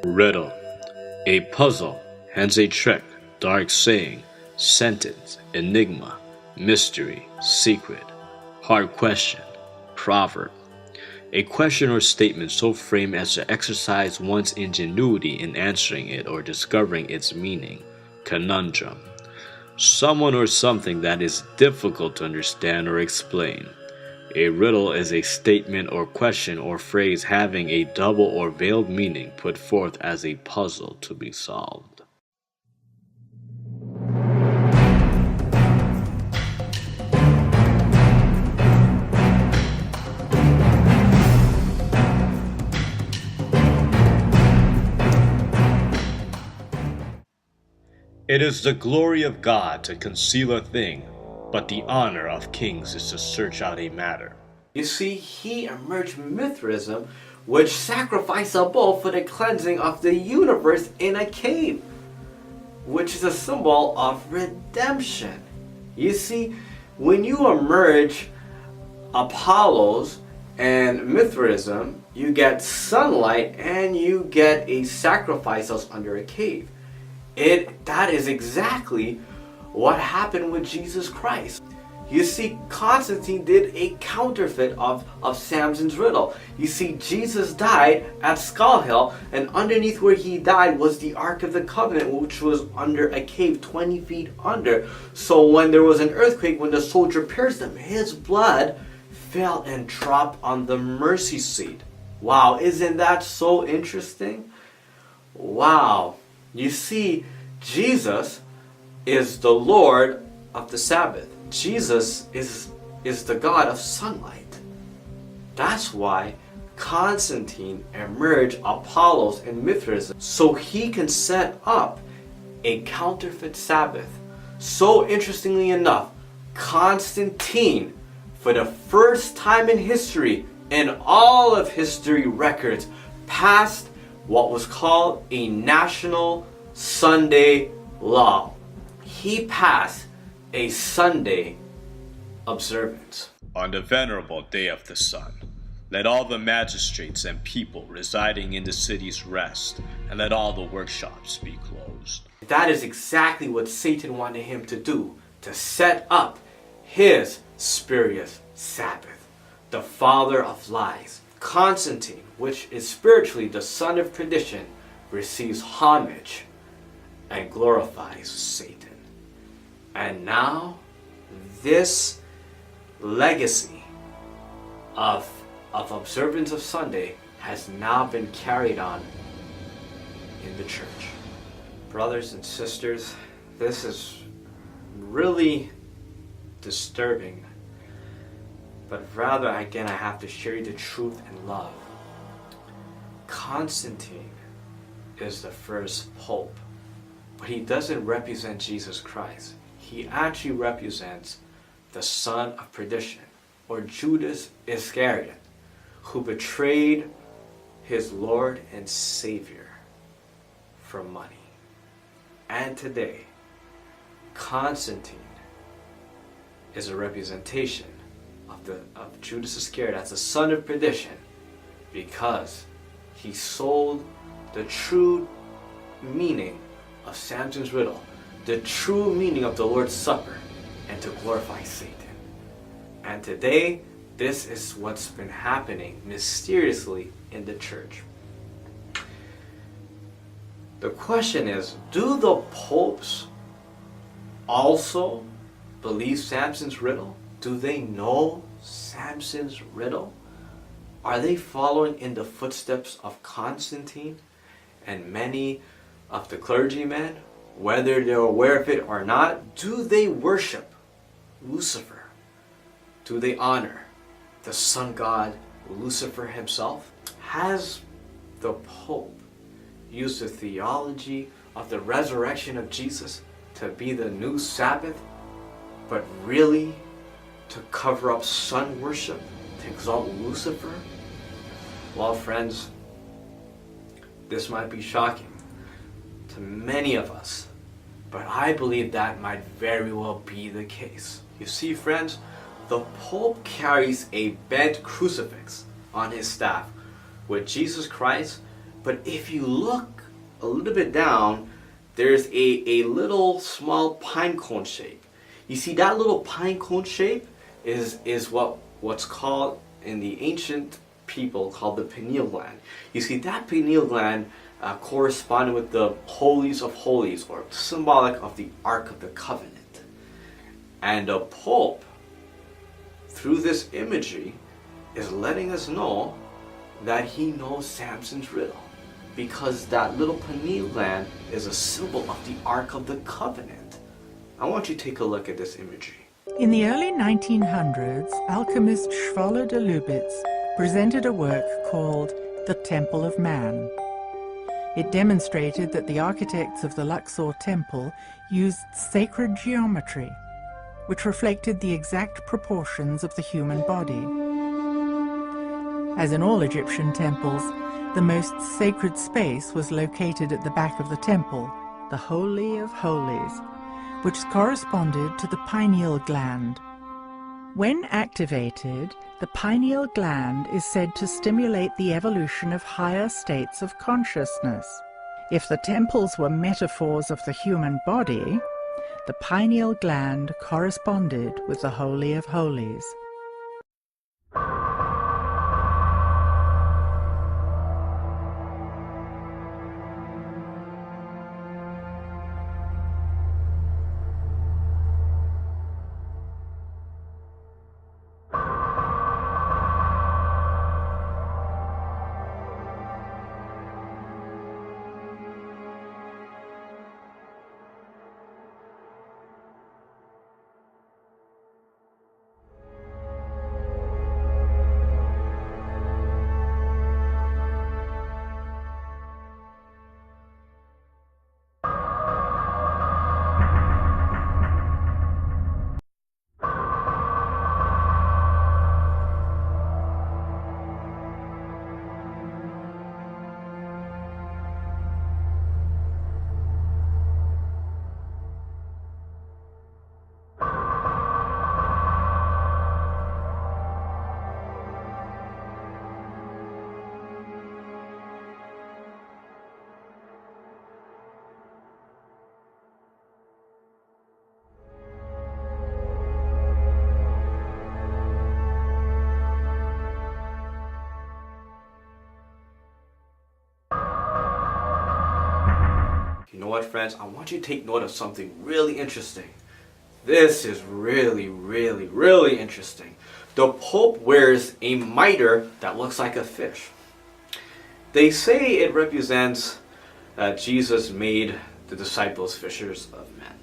Riddle. A puzzle, hence a trick, dark saying, sentence, enigma, mystery, secret, hard question, proverb. A question or statement so framed as to exercise one's ingenuity in answering it or discovering its meaning. Conundrum. Someone or something that is difficult to understand or explain. A riddle is a statement or question or phrase having a double or veiled meaning put forth as a puzzle to be solved. It is the glory of God to conceal a thing, but the honor of kings is to search out a matter. You see, he emerged Mithraism, which sacrificed a bull for the cleansing of the universe in a cave, which is a symbol of redemption. You see, when you emerge Apollos and Mithraism, you get sunlight and you get a sacrifice that's under a cave. That is exactly what happened with Jesus Christ. You see, Constantine did a counterfeit of Samson's riddle. You see, Jesus died at Skull Hill, and underneath where he died was the Ark of the Covenant, which was under a cave 20 feet under. So when there was an earthquake, when the soldier pierced him, his blood fell and dropped on the mercy seat. Wow, isn't that so interesting? Wow. You see, Jesus is the Lord of the Sabbath. Jesus is the God of sunlight. That's why Constantine emerged Apollos and Mithraism, so he can set up a counterfeit Sabbath. So interestingly enough, Constantine, for the first time in history, in all of history records, passed what was called a national Sunday law. He passed a Sunday observance. On the venerable day of the sun, let all the magistrates and people residing in the cities rest, and let all the workshops be closed. That is exactly what Satan wanted him to do, to set up his spurious Sabbath, the father of lies. Constantine, which is spiritually the son of perdition, receives homage and glorifies Satan. And now, this legacy of observance of Sunday has now been carried on in the church. Brothers and sisters, this is really disturbing. But rather, again, I have to share you the truth in love. Constantine is the first pope, but he doesn't represent Jesus Christ. He actually represents the son of perdition, or Judas Iscariot, who betrayed his Lord and Savior for money. And today, Constantine is a representation of Judas Iscariot as the son of perdition, because he sold the true meaning of Samson's riddle, the true meaning of the Lord's Supper, and to glorify Satan. And today, this is what's been happening mysteriously in the church. The question is, do the popes also believe Samson's riddle? Do they know Samson's riddle? Are they following in the footsteps of Constantine and many of the clergymen? Whether they're aware of it or not, do they worship Lucifer? Do they honor the sun god Lucifer himself? Has the Pope used the theology of the resurrection of Jesus to be the new Sabbath, but really to cover up sun worship, to exalt Lucifer? Well, friends, this might be shocking to many of us, but I believe that might very well be the case. You see, friends, the Pope carries a bent crucifix on his staff with Jesus Christ, but if you look a little bit down, there's a little small pine cone shape. You see, that little pine cone shape is what's called in the ancient people called the pineal gland. You see, that pineal gland corresponded with the holies of holies, or symbolic of the Ark of the Covenant. And the Pope, through this imagery, is letting us know that he knows Samson's riddle, because that little pineal gland is a symbol of the Ark of the Covenant. I want you to take a look at this imagery. In the early 1900s, alchemist Schwaller de Lubitz presented a work called The Temple of Man. It demonstrated that the architects of the Luxor temple used sacred geometry, which reflected the exact proportions of the human body. As in all Egyptian temples, the most sacred space was located at the back of the temple, the Holy of Holies, which corresponded to the pineal gland. When activated, the pineal gland is said to stimulate the evolution of higher states of consciousness. If the temples were metaphors of the human body, the pineal gland corresponded with the Holy of Holies. You know what, friends? I want you to take note of something really interesting. This is really, really, really interesting. The Pope wears a mitre that looks like a fish. They say it represents that Jesus made the disciples fishers of men.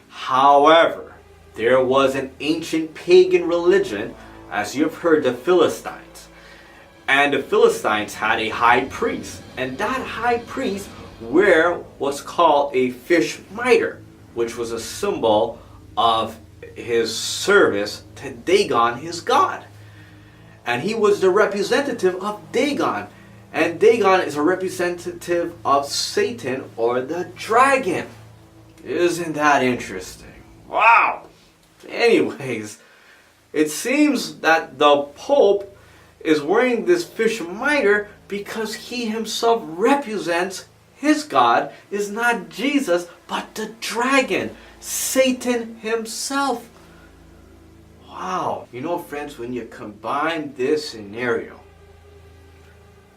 However, there was an ancient pagan religion, as you've heard, the Philistines. And the Philistines had a high priest. And that high priest wear what's called a fish mitre, which was a symbol of his service to Dagon, his god. And he was the representative of Dagon. And Dagon is a representative of Satan, or the dragon. Isn't that interesting? Wow! Anyways, it seems that the Pope is wearing this fish mitre because he himself represents his God is not Jesus, but the dragon, Satan himself. Wow. You know, friends, when you combine this scenario,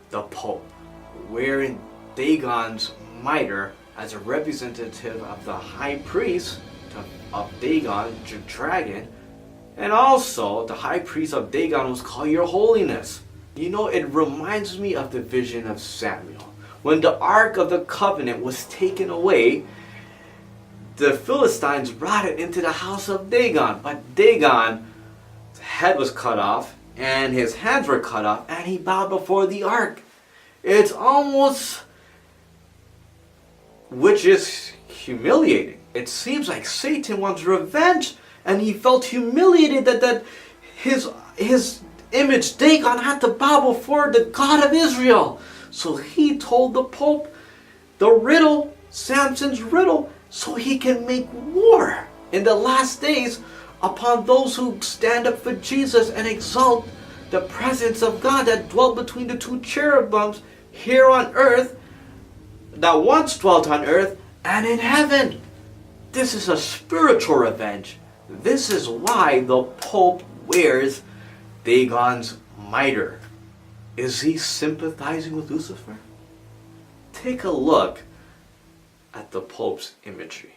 the Pope wearing Dagon's mitre as a representative of the high priest of Dagon, the dragon, and also the high priest of Dagon was called Your Holiness. You know, it reminds me of the vision of Samuel. When the Ark of the Covenant was taken away, the Philistines brought it into the house of Dagon. But Dagon's head was cut off, and his hands were cut off, and he bowed before the Ark. It's almost, which is humiliating. It seems like Satan wants revenge, and he felt humiliated that his image, Dagon, had to bow before the God of Israel. So he told the Pope the riddle, Samson's riddle, so he can make war in the last days upon those who stand up for Jesus and exalt the presence of God that dwelt between the two cherubims here on earth, that once dwelt on earth and in heaven. This is a spiritual revenge. This is why the Pope wears Dagon's mitre. Is he sympathizing with Lucifer? Take a look at the Pope's imagery.